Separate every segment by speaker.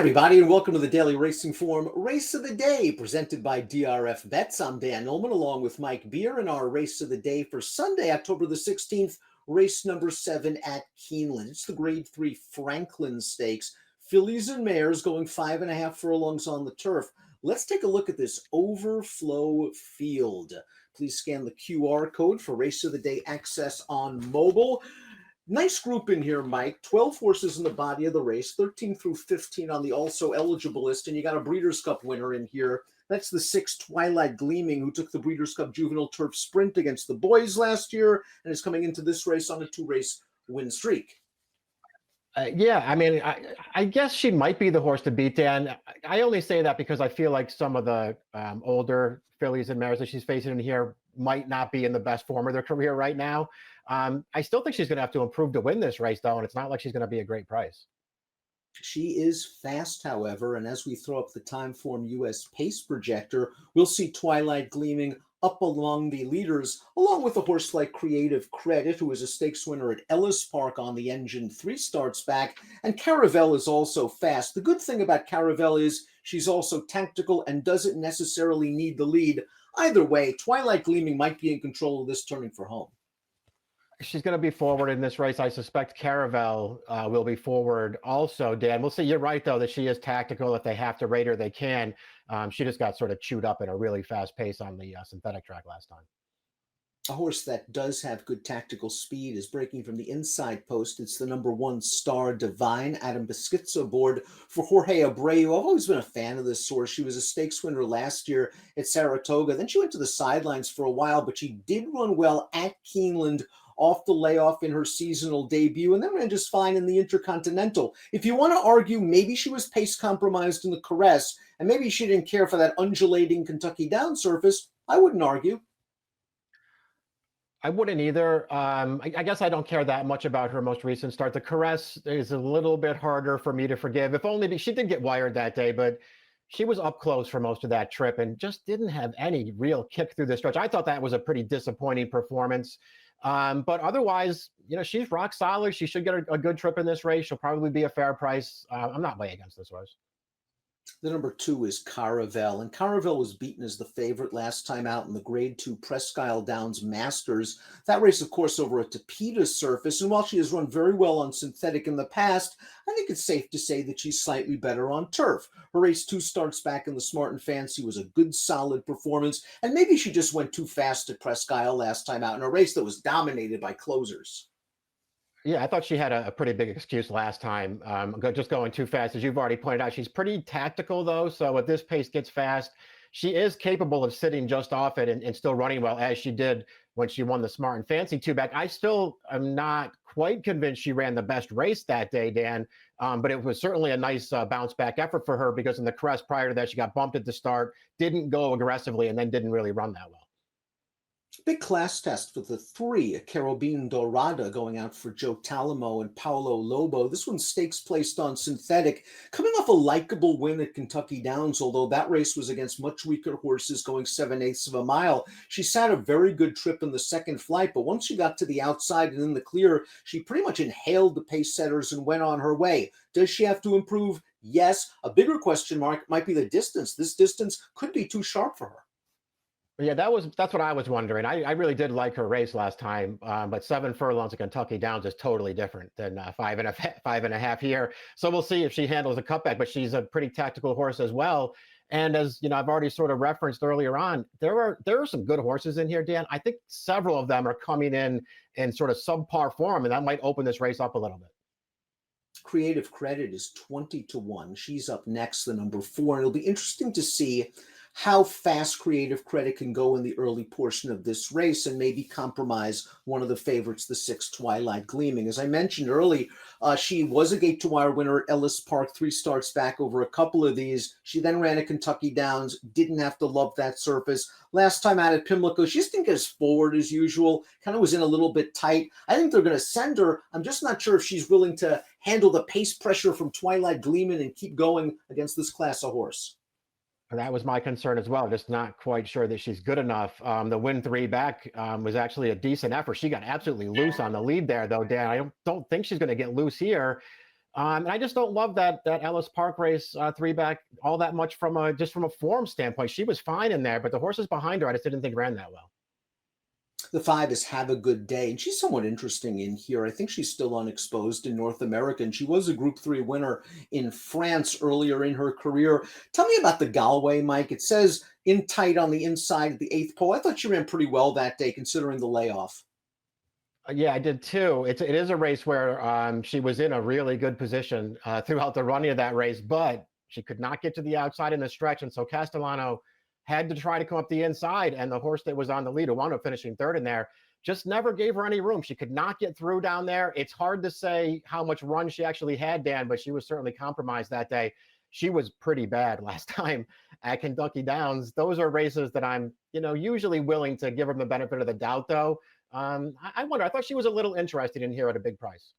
Speaker 1: everybody, and welcome to the Daily Racing Form Race of the Day, presented by DRF Bets. I'm Dan Illman, along with Mike Beer, in our Race of the Day for Sunday, October the 16th, race number 7 at Keeneland. It's the Grade 3 Franklin Stakes. Fillies and mares going 5.5 furlongs on the turf. Let's take a look at this overflow field. Please scan the QR code for Race of the Day access on mobile. Nice group in here, Mike. 12 horses in the body of the race, 13 through 15 on the also eligible list, and you got a Breeders' Cup winner in here. That's the 6 Twilight Gleaming, who took the Breeders' Cup Juvenile Turf Sprint against the boys last year and is coming into this race on a 2-race win streak.
Speaker 2: I guess she might be the horse to beat, Dan. I only say that because I feel like some of the older fillies and mares that she's facing in here might not be in the best form of their career right now. I still think she's going to have to improve to win this race, though, and it's not like she's going to be a great price.
Speaker 1: She is fast, however, and as we throw up the Timeform US pace projector, we'll see Twilight Gleaming up along the leaders, along with a horse like Creative Credit, who is a stakes winner at Ellis Park on the engine 3 starts back, and Caravel is also fast. The good thing about Caravel is she's also tactical and doesn't necessarily need the lead. Either way, Twilight Gleaming might be in control of this, turning for home.
Speaker 2: She's going to be forward in this race. I suspect Caravel will be forward also, Dan. We'll see. You're right, though, that she is tactical. If they have to rate her, they can. She just got sort of chewed up at a really fast pace on the synthetic track last time.
Speaker 1: A horse that does have good tactical speed is breaking from the inside post. It's the number 1 Star Divine, Adam Beschizza aboard for Jorge Abreu. I've always been a fan of this horse. She was a stakes winner last year at Saratoga. Then she went to the sidelines for a while, but she did run well at Keeneland off the layoff in her seasonal debut, and then ran just fine in the Intercontinental. If you want to argue maybe she was pace compromised in the Caress, and maybe she didn't care for that undulating Kentucky down surface, I wouldn't argue.
Speaker 2: I wouldn't either. I guess I don't care that much about her most recent start. The Caress is a little bit harder for me to forgive. If only she did get wired that day, but she was up close for most of that trip and just didn't have any real kick through the stretch. I thought that was a pretty disappointing performance. But otherwise, she's rock solid. She should get a good trip in this race. She'll probably be a fair price. I'm not way against this horse.
Speaker 1: The number 2 is Caravel, and Caravel was beaten as the favorite last time out in the Grade 2 Presque Isle Downs Masters. That race, of course, over a Tapeta surface, and while she has run very well on synthetic in the past, I think it's safe to say that she's slightly better on turf. Her race 2 starts back in the Smart and Fancy was a good, solid performance, and maybe she just went too fast at Presque Isle last time out in a race that was dominated by closers.
Speaker 2: Yeah, I thought she had a pretty big excuse last time, just going too fast. As you've already pointed out, she's pretty tactical, though. So if this pace gets fast, she is capable of sitting just off it and still running well, as she did when she won the Smart and Fancy 2-back. I still am not quite convinced she ran the best race that day, Dan, but it was certainly a nice bounce-back effort for her because in the Caress prior to that, she got bumped at the start, didn't go aggressively, and then didn't really run that well.
Speaker 1: Big class test for the 3, Carabine Dorada going out for Joe Talamo and Paolo Lobo. This one's stakes placed on synthetic, coming off a likable win at Kentucky Downs, although that race was against much weaker horses going 7/8 of a mile. She sat a very good trip in the second flight, but once she got to the outside and in the clear, she pretty much inhaled the pace setters and went on her way. Does she have to improve? Yes. A bigger question mark might be the distance. This distance could be too sharp for her.
Speaker 2: Yeah, that's what I was wondering. I really did like her race last time, but 7 furlongs at Kentucky Downs is totally different than 5.5 here. So we'll see if she handles a cutback, but she's a pretty tactical horse as well. And as I've already sort of referenced earlier on, there are some good horses in here, Dan. I think several of them are coming in sort of subpar form, and that might open this race up a little bit.
Speaker 1: Creative Credit is 20-1. She's up next, the number 4. And it'll be interesting to see how fast Creative Credit can go in the early portion of this race and maybe compromise one of the favorites, the 6 Twilight Gleaming. As I mentioned early, she was a gate to wire winner at Ellis Park, 3 starts back over a couple of these. She then ran at Kentucky Downs, didn't have to love that surface. Last time out at Pimlico, she just didn't get as forward as usual, kind of was in a little bit tight. I think they're going to send her. I'm just not sure if she's willing to handle the pace pressure from Twilight Gleaming and keep going against this class of horse.
Speaker 2: That was my concern as well. Just not quite sure that she's good enough. The win 3 back was actually a decent effort. She got absolutely loose on the lead there, though, Dan. I don't think she's going to get loose here. And I just don't love that Ellis Park race three back all that much from a just from a form standpoint. She was fine in there, but the horses behind her, I just didn't think ran that well.
Speaker 1: The 5 is Have a Good Day, and she's somewhat interesting in here. I think she's still unexposed in North America, and she was a Group 3 winner in France earlier in her career. Tell me about the Galway, Mike. It says in tight on the inside of the 8th pole. I thought she ran pretty well that day considering the layoff.
Speaker 2: Yeah, I did too. It is a race where she was in a really good position throughout the running of that race, but she could not get to the outside in the stretch, and so Castellano had to try to come up the inside, and the horse that was on the lead, who wound up finishing third in there, just never gave her any room. She could not get through down there. It's hard to say how much run she actually had, Dan, but she was certainly compromised that day. She was pretty bad last time at Kentucky Downs. Those are races that I'm, usually willing to give them the benefit of the doubt, though. I wonder. I thought she was a little interested in here at a big price.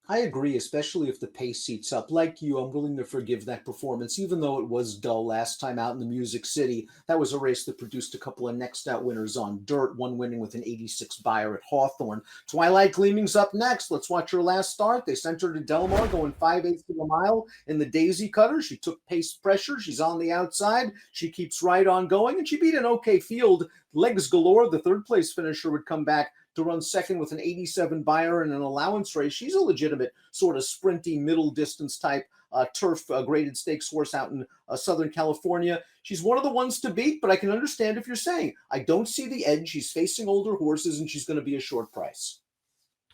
Speaker 1: I agree, especially if the pace seats up. Like you, I'm willing to forgive that performance, even though it was dull last time out in the Music City. That was a race that produced a couple of next out winners on dirt, one winning with an 86 buyer at Hawthorne. Twilight Gleaming's up next. Let's watch her last start. They sent her to Del Mar, going 5/8 of a mile in the Daisy Cutter. She took pace pressure. She's on the outside. She keeps right on going, and she beat an okay field. Legs galore. The third place finisher would come back to run second with an 87 buyer and an allowance race. She's a legitimate sort of sprinty middle distance type turf graded stakes horse out in Southern California. She's one of the ones to beat, but I can understand if you're saying, I don't see the edge. She's facing older horses and she's going to be a short price.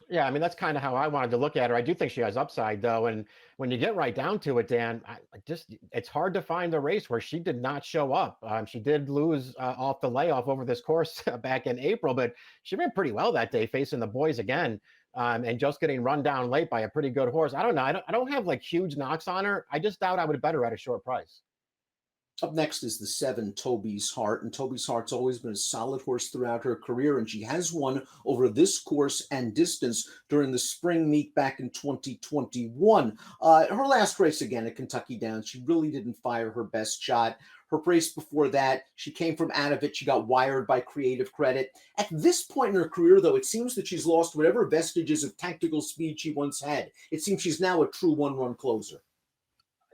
Speaker 2: Yeah, I mean, that's kind of how I wanted to look at her. I do think she has upside, though. And when you get right down to it, Dan, it's hard to find a race where she did not show up. She did lose off the layoff over this course back in April, but she ran pretty well that day facing the boys again, and just getting run down late by a pretty good horse. I don't know. I don't have like huge knocks on her. I just doubt I would bet her at a short price.
Speaker 1: Up next is the 7, Toby's Heart. And Toby's Heart's always been a solid horse throughout her career, and she has won over this course and distance during the spring meet back in 2021. Her last race again at Kentucky Downs, she really didn't fire her best shot. Her race before that, she came from out of it. She got wired by Creative Credit. At this point in her career, though, it seems that she's lost whatever vestiges of tactical speed she once had. It seems she's now a true one-run closer.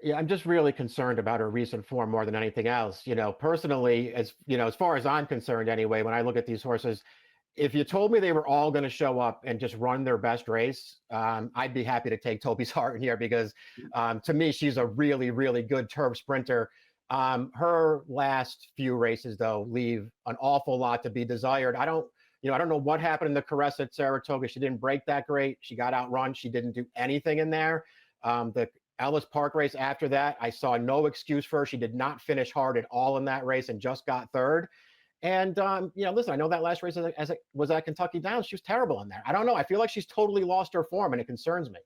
Speaker 2: Yeah, I'm just really concerned about her recent form more than anything else. Personally, as far as I'm concerned anyway, when I look at these horses, if you told me they were all going to show up and just run their best race, I'd be happy to take Toby's Heart in here because to me, she's a really, really good turf sprinter. Her last few races, though, leave an awful lot to be desired. I don't know what happened in the Caress at Saratoga. She didn't break that great. She got outrun. She didn't do anything in there. The Ellis Park race after that, I saw no excuse for her. She did not finish hard at all in that race and just got third. And listen, I know that last race as it was at Kentucky Downs, she was terrible in there. I don't know. I feel like she's totally lost her form, and it concerns me.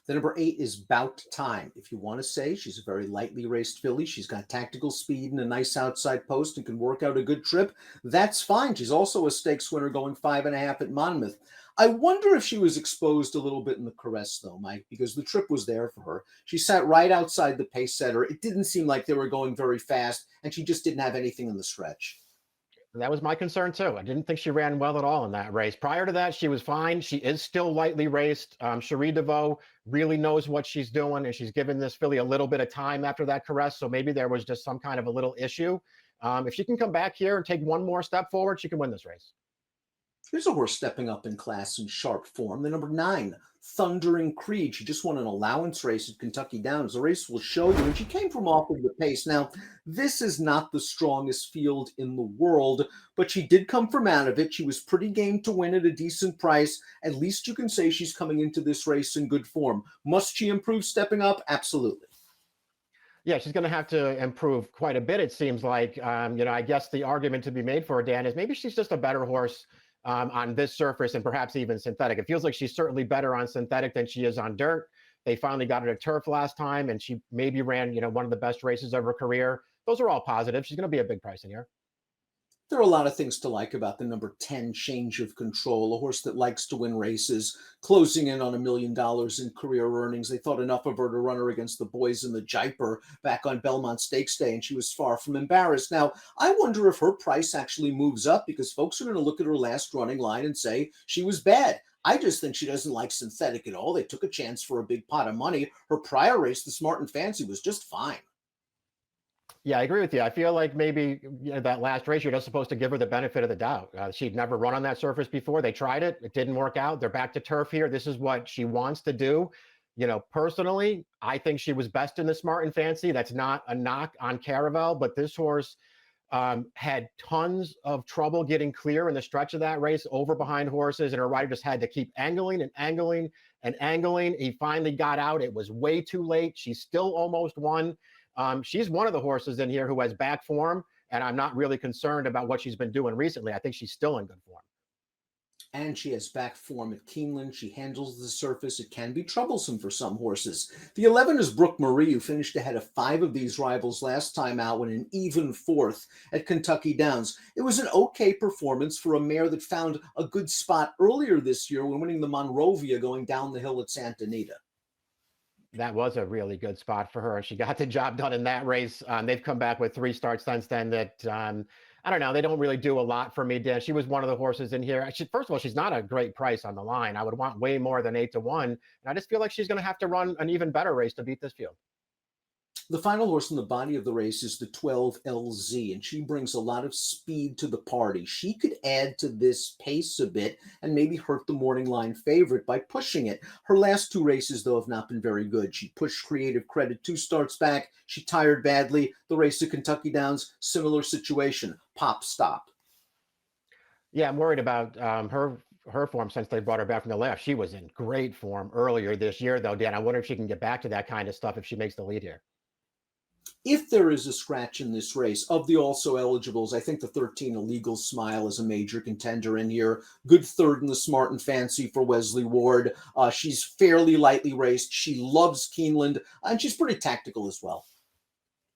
Speaker 1: The number 8 is Bout Time. If you want to say she's a very lightly raced filly, she's got tactical speed and a nice outside post and can work out a good trip, that's fine. She's also a stakes winner going 5.5 at Monmouth. I wonder if she was exposed a little bit in the Caress, though, Mike, because the trip was there for her. She sat right outside the pace setter. It didn't seem like they were going very fast, and she just didn't have anything in the stretch.
Speaker 2: That was my concern too. I didn't think she ran well at all in that race. Prior to that, she was fine. She is still lightly raced. Cherie DeVoe really knows what she's doing, and she's given this filly a little bit of time after that Caress. So maybe there was just some kind of a little issue. If she can come back here and take one more step forward, she can win this race.
Speaker 1: Here's a horse stepping up in class and sharp form. The number 9, Thundering Creed. She just won an allowance race at Kentucky Downs. The race will show you. And she came from off of the pace. Now, this is not the strongest field in the world, but she did come from out of it. She was pretty game to win at a decent price. At least you can say she's coming into this race in good form. Must she improve stepping up? Absolutely.
Speaker 2: Yeah, she's going to have to improve quite a bit, it seems like. I guess the argument to be made for her, Dan, is maybe she's just a better horse on this surface and perhaps even synthetic. It feels like she's certainly better on synthetic than she is on dirt. They finally got her to turf last time, and she maybe ran, one of the best races of her career. Those are all positive. She's going to be a big price in here.
Speaker 1: There are a lot of things to like about the number 10, Change of Control, a horse that likes to win races, closing in on $1 million in career earnings. They thought enough of her to run her against the boys in the Jaipur back on Belmont Stakes Day, and she was far from embarrassed. Now, I wonder if her price actually moves up because folks are going to look at her last running line and say she was bad. I just think she doesn't like synthetic at all. They took a chance for a big pot of money. Her prior race, the Smart and Fancy, was just fine.
Speaker 2: Yeah, I agree with you. I feel like maybe that last race, you're just supposed to give her the benefit of the doubt. She'd never run on that surface before. They tried it. It didn't work out. They're back to turf here. This is what she wants to do. Personally, I think she was best in the Smart and Fancy. That's not a knock on Caravel, but this horse had tons of trouble getting clear in the stretch of that race over behind horses, and her rider just had to keep angling and angling and angling. He finally got out. It was way too late. She still almost won. She's one of the horses in here who has back form, and I'm not really concerned about what she's been doing recently. I think she's still in good form.
Speaker 1: And she has back form at Keeneland. She handles the surface. It can be troublesome for some horses. The 11 is Brooke Marie, who finished ahead of 5 of these rivals last time out with an even 4th at Kentucky Downs. It was an okay performance for a mare that found a good spot earlier this year when winning the Monrovia going down the hill at Santa Anita.
Speaker 2: That was a really good spot for her, and she got the job done in that race. They've come back with 3 starts since then that, I don't know, they don't really do a lot for me, Dan. She was one of the horses in here. First of all, she's not a great price on the line. I would want way more than 8-1, and I just feel like she's going to have to run an even better race to beat this field.
Speaker 1: The final horse in the body of the race is the 12 LZ, and she brings a lot of speed to the party. She could add to this pace a bit and maybe hurt the morning line favorite by pushing it. Her last 2 races, though, have not been very good. She pushed Creative Credit 2 starts back. She tired badly. The race at Kentucky Downs, similar situation. Pop, stop.
Speaker 2: Yeah, I'm worried about her form since they brought her back from the left. She was in great form earlier this year, though, Dan. I wonder if she can get back to that kind of stuff if she makes the lead here.
Speaker 1: If there is a scratch in this race, of the also eligibles, I think the 13 Illegal Smile is a major contender in here. Good third in the Smart and Fancy for Wesley Ward. She's fairly lightly raced. She loves Keeneland, and she's pretty tactical as well.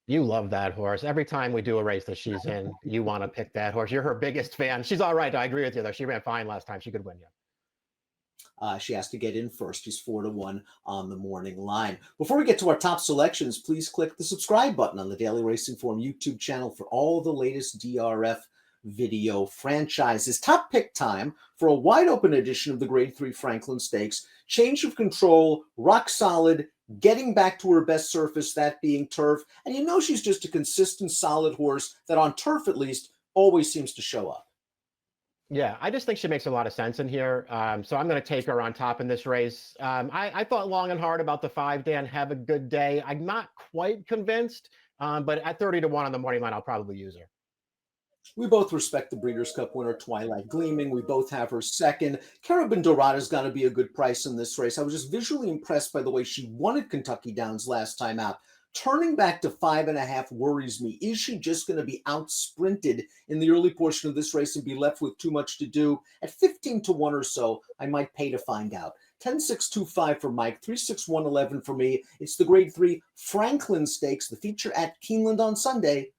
Speaker 2: You love that horse. Every time we do a race that she's in, you want to pick that horse. You're her biggest fan. She's all right. I agree with you, though. She ran fine last time. She could win you.
Speaker 1: She has to get in first. She's 4-1 on the morning line. Before we get to our top selections, please click the subscribe button on the Daily Racing Form YouTube channel for all the latest DRF video franchises. Top pick time for a wide open edition of the Grade 3 Franklin Stakes. Change of control, rock solid, getting back to her best surface, that being turf. And she's just a consistent, solid horse that on turf at least always seems to show up.
Speaker 2: Yeah, I just think she makes a lot of sense in here. So I'm going to take her on top in this race. I thought long and hard about the 5, Dan. Have a Good Day. I'm not quite convinced, but at 30-1 on the morning line, I'll probably use her.
Speaker 1: We both respect the Breeders' Cup winner, Twilight Gleaming. We both have her second. Carabin Dorada's got to be a good price in this race. I was just visually impressed by the way she won at Kentucky Downs last time out. Turning back to 5.5 worries me. Is she just going to be out-sprinted in the early portion of this race and be left with too much to do? At 15-1 or so, I might pay to find out. 10-6-2-5 for Mike, 3-6-1-11 for me. It's the Grade 3 Franklin Stakes, the feature at Keeneland on Sunday.